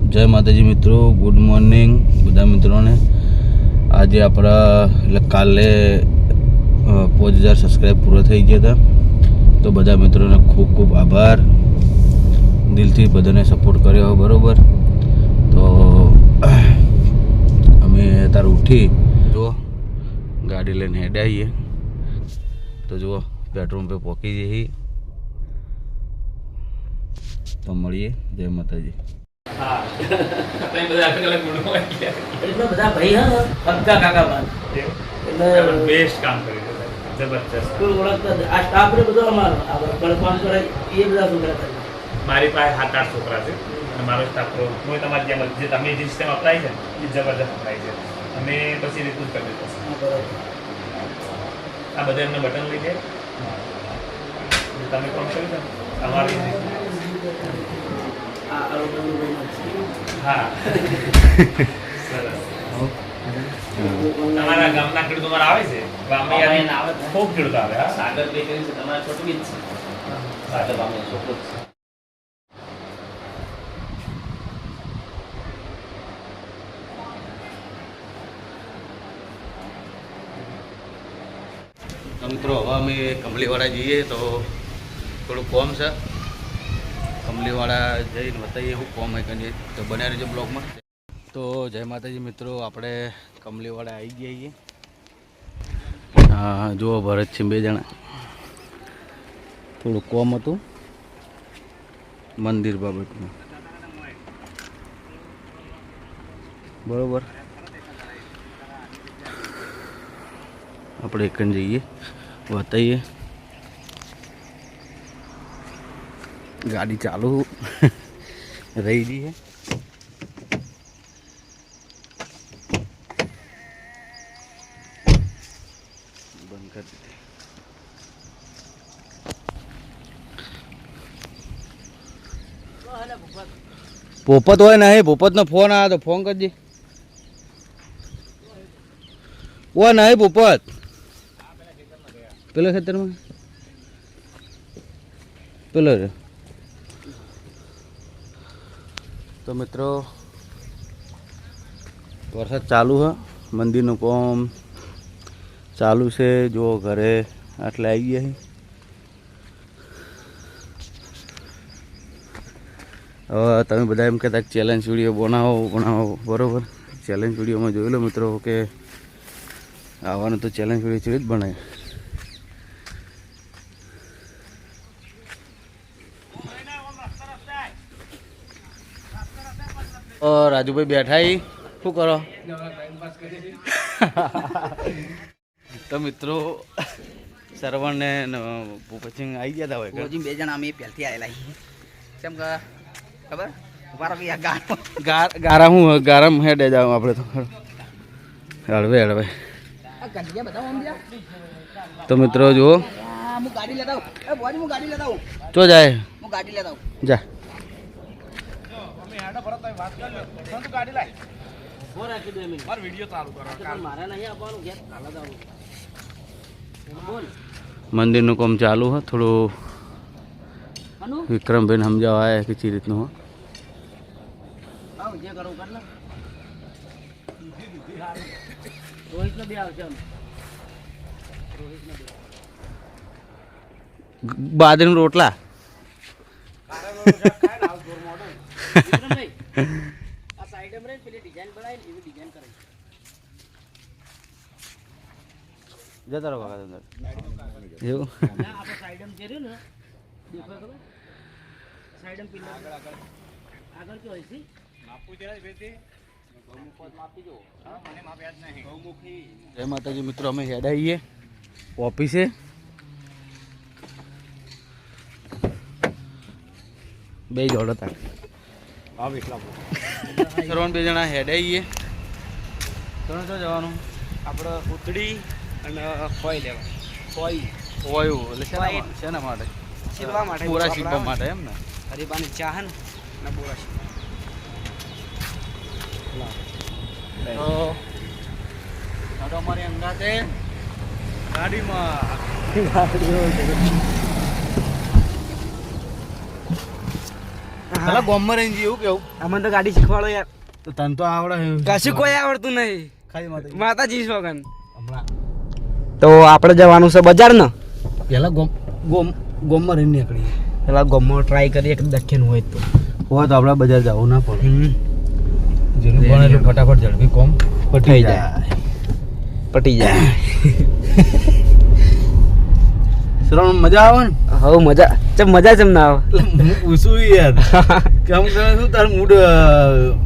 જય માતાજી મિત્રો, ગુડ મોર્નિંગ બધા મિત્રોને। આજે આપણા એટલે કાલે 5000 સબસ્ક્રાઈબ પૂરો થઈ ગયા હતા, તો બધા મિત્રોને ખૂબ ખૂબ આભાર, દિલથી બધાને સપોર્ટ કર્યો બરાબર। તો અમે તાર ઉઠી જો ગાડી લઈને હેડે આવીએ, તો જુઓ પેટ્રોલ પંપે પહોંચી જઈએ, તો મળીએ। જય માતાજી। હા બધા અલગ અલગ ગુણો એટલે બધા ભાઈ હા હક્કા કાકા બાદ એટલે બેસ્ટ કામ કર્યું જબરજસ્ત કોઈ ઓળખતા આ સ્ટાફ ને બધો અમારો આ બળ કામ કરે એ બધા છોકરા કરે। મારી પાસે 7-8 છોકરા છે અને મારો સ્ટાફ તો હું તમારી જેમ જે તમે જે સિસ્ટમ અપ્લાય છે એ જબરજસ્ત અપ્લાય છે, અમે પછી રીતું જ કરી દઈશું બરાબર। આ બધા એમને બટન લઈ દે તમે કોણ કર્યું છે તમારી હા તમારા ગામના ખેડૂતો મારા આવે છે, ગામમાં આવે ખૂબ ખેડૂતો આવે। સાગર બેકરી છે તમારા છોટું જ છે, સાગર ગામે છોટું જ છે। મિત્રો હવે અમે કંપલીવાળા જઈએ, તો થોડું કોમ છે, કંપલીવાળા જઈને બતાવીએ શું કોમ હોય કરીએ, તો બન્યા રહેજો બ્લોગમાં। તો જય માતાજી મિત્રો, આપણે કંપલીવાળા આવી ગયા છીએ। હા જુઓ ભરત છે 2 જણા, થોડું કોમ હતું મંદિર બાબતમાં બરાબર। આપણે એક જઈએ બતાવીએ, ગાડી ચાલુ રહી ગઈ है, બંધ कर દીધી। પોપટ હોય નહીં, પોપટનો ફોન આવ્યો તો ફોન કરજે। ઓ નહીં પોપટ પેલા ખેતરમાં પેલો રે। તો મિત્રો વરસાદ ચાલુ है, મંદિરનું કામ ચાલુ છે, જો ઘરે આટલે આવી ગયા। હવે તમે બધા એમ કહેતા ચેલેન્જ વિડીયો બનાવો બરાબર। ચેલેન્જ વિડીયોમાં જોઈ લો મિત્રો કે આવવાનું તો ચેલેન્જ વિડીયો ચીજ જ બનાવે। રાજુભાઈ બેઠા શું કરો? તો મિત્રો સરવણ ને ભૂપતસિંહ આવી ગયા હતા હોય 2 જણા અમે પહેલથી આવેલા કેમ કે ખબર ગારા હું ગારામ હેડે જાવ આપણે તો હળવે। તો મિત્રો જુઓ ચો જાય જા મંદિરનું કામ ચાલુ है, થોડું વિક્રમભાઈ સમજાવવા આવ્યા કે ચી રીતનું હોય। બાજરીના રોટલા જતા રહો કાકા એવું જય માતાજી મિત્રો, અમે હેડ આવીએ ઓફિસે। બે જોડો હતા સરવણ 2 જણા હેડ આવીએ। તમે તો જવાનું આપણે ઉતડી અને ખોઈ લેવા ખોયું એટલે શેના માટે? શીલવા માટે, બોરા શીલવા માટે એમ ને? હરીબાની ચાહ ને બોરા તો અમારી અંગાતે ગાડીમાં પેલા ગોમમાં રહીને જઈએ, એવું કેવું? અમને તો ગાડી શીખવાડો યાર. તો તને તો આવડે કશું કોઈ આવડતું નહીં. ખાલી માતાજી શોગન. હમણાં તો આપણે જવાનું છે બજાર ને. પેલા ગોમમાં રહીને નીકળીએ. પેલા ગોમમાં ટ્રાય કરીએ કે દક્ષિણ હોય તો. હોય તો આપણે બજાર જવું ના પડે. જેનું લે, પણ લે. એટલું ફટાફટ ઝડપી કોમ થઈ પટી જાય. જાય. પટી જાય. શ્રવણ મજા આવે ને? હવે મજા ચમ ના આવે. એટલે હું પૂછું યાર કેમ કરે શું તારું મૂડ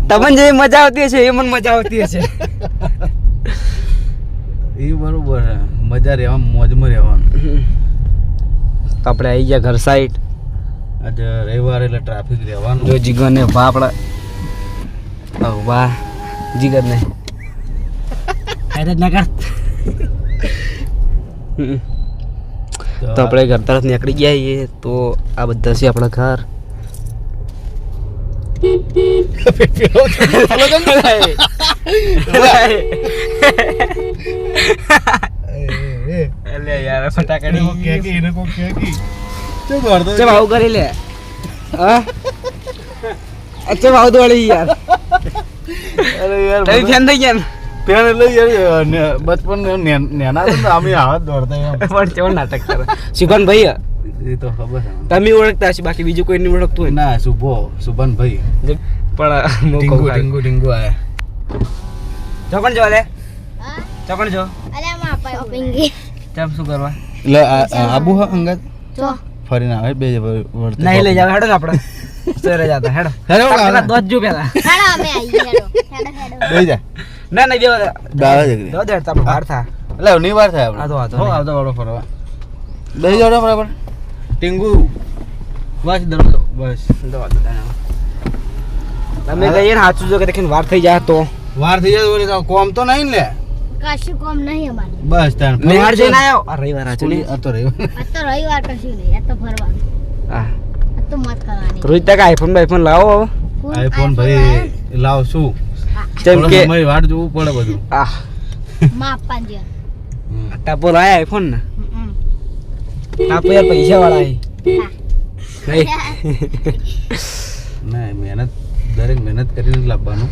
તમને જે મજા આવતી હશે એ મને મજા આવતી હશે. એ બરોબર છે. મજા રહેવાનું, મોજમાં રહેવાનું. તો આપણે આવી ગયા ઘર સાઈડ. આજે રવિવાર એટલે ટ્રાફિક રહેવાનું. જો જીગર ને ભા આપણા વાહ જીગર ને હેડ ના કર. તો આપણે ઘર તરફ નીકળી ગયા છીએ. તો આ બધા છે આપણા ઘર. એટલે યાર ફટાકડી ચમ આવું કરી લે. હા ચમ આવું દોડી યાર. અરે યાર તમે ફેન થઈ ગયા ને. પેન એટલે યાર બચપન નેના તો અમે આવા જ દોડતા એમ. પણ કેવું નાટક કરે શિવન ભાઈ. એ તો ખબર છે. તમે ઓળખતા હશે, બાકી બીજું કોઈ નહીં ઓળખતું હોય. ના સુભાનભાઈ પણ ટીંગુ ટીંગુ આયા. ચોકણ જો લે ચોકણ જો અલ્યા માં પાયો પિંગી ચમ શું કરવા એટલે આબુ હા અંગત જો ફરીને આવે બે નહીં લઈ જાવ. હેડો ને આપણે સરે જાતા હેડો. હેડો, પેલા દોત જો પેલા હેડો અમે આવી હેડો હેડો બે જા ના નહીં દેવો દાવા જગરી. દો દે આપણે બહાર થા. એટલે ની વાર થાય આ તો આપણે. વાંધો નહીં. આવતો વાળો ફરવા બે જાવ બરાબર. ટીંગુ બસ દરવાજો બસ. તમે કહીએ ને સાચું જો કે દેખીને વાર થઈ જાય તો વાર થઈ જાય બોલે તો કોમ તો નહીં ને લે. કશું કોમ નહીં અમારે બસ તાન નિહાળ જઈને આવ્યો. આ રવિવાર આજો ને. આ તો રહ્યો. આ તો રવિવાર કશું નહીં આ તો ફરવાનું હા આ તો મત કરવાની રોજ તક આઈફોન લાવો હવે. કોણ આઈફોન ભાઈ લાવ શું જેમ કે સમય વાટ જોવું પડે બધું. આ માં આપવાનું છે ટાપો લાયા આઈફોન ને. ટાપો યાર પૈસા વાળા નહીં. ના મહેનત દરેક મહેનત કરીને જ લાવવાનું.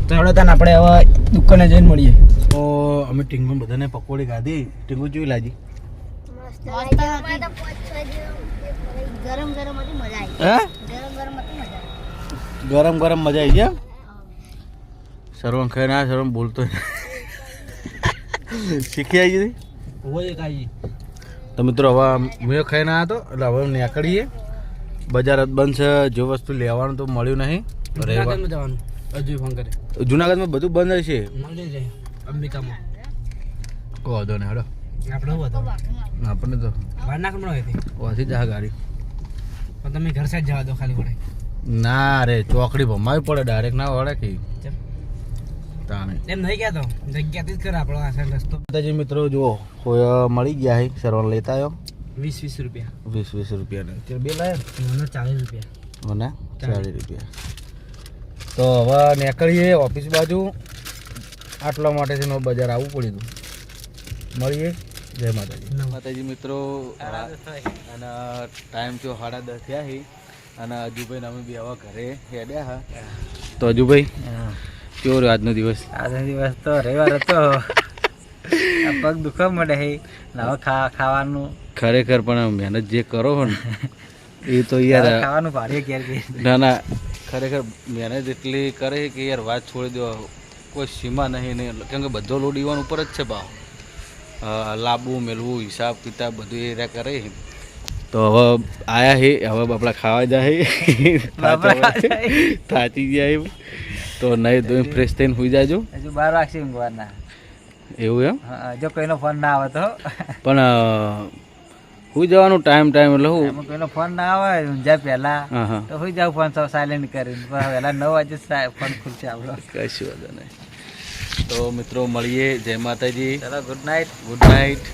તો હેડો તાન આપણે હવે દુકાને જઈને મળીએ. તો અમે ટીંગુ બધાને પકોડી ખાધી. ટીંગુ જોઈ લાજી ગરમ ગરમ હતી મજા આવી હે ગરમ ગરમ હતી મજા આવી ગરમ ગરમ મજા આવી ગયા. સરવણ ખાઈ ના સરવણ બોલતો શીખી આવી ગઈ. હોય કાઈ તો મિત્રો હવે મેં ખાઈ ના હતો એટલે હવે નીકળીએ. બજાર જ બંધ છે. જો વસ્તુ લેવાનું તો મળ્યું નહીં. જુનાગઢમાં જવાનું હજુ ફોન કરે. જુનાગઢમાં બધું બંધ હશે. મળી જાય અંબિકામાં. કહો વાંધો નહીં હેડો. આપણે શું હતું આપણને તો બહાર નાખવાનું હોય હતી વાંચી જા ગાડી. પણ તમે ઘર સાઈડ જવા દો ખાલી પડે. ના રે ચોકડી ભમાવી પડે ડાયરેક્ટ ના વળે કે ચમ. તાણે. એમ નહીં કહેતો જગ્યાથી જ કરે આપણો આ સાઈડ રસ્તો. માતાજી મિત્રો જુઓ કોઈ મળી ગયા હે સરવણ લેતા આવ્યો 20 રૂપિયા 20 રૂપિયાને અત્યારે બે લાયા મને 40 રૂપિયા મને 40 રૂપિયા. તો હવે નીકળીએ ઓફિસ બાજુ. આટલા માટેથી નો બજાર આવવું પડ્યું હતું. મળીએ. જય માતાજી. માતાજી મિત્રો અને ટાઈમ થયો 10:30 થયા છે અને અજુભાઈ અમે બી હવે ઘરે હેડ્યા હા. તો અજુભાઈ કેવો રહ્યો આજનો દિવસ? આજનો દિવસ તો રવિવાર હતો. આ પગ દુખવા મળે છે હવે ખાવાનું ખરેખર પણ મહેનત જે કરો છો ને એ તો યાર ખાવાનું ભારે ક્યારે કે ના ના ખરેખર મહેનત એટલી કરે છે કે યાર વાત છોડી દો. કોઈ સીમા નહીં ને કેમ કે બધો લોડ ઈવન ઉપર જ છે ભાવ. લાવવું મેળવું હિસાબ કિતાબ બધું એ રહ્યા કરે છે. તો હવે આયા છે હવે બાપડા ખાવા જાય થાચી ગયા તો નહીં તો ફ્રેશ થઈને સુઈ જાજો. હજુ 12 વાગશે ઊંઘવાના. એવું એમ? જો કોઈનો ફોન ના આવે તો પણ સુઈ જવાનું ટાઈમ એટલે હું એમાં કોઈનો ફોન ના આવે ઊંઝા પહેલા હા હા તો સુઈ જાવ ફોન સૌ સાયલેન્ટ કરીને વહેલા 9 વાગે ફોન ખુલશે આપણો. કશું વાંધો નહીં. તો મિત્રો મળીએ. જય માતાજી. ચલો ગુડ નાઇટ. Good night.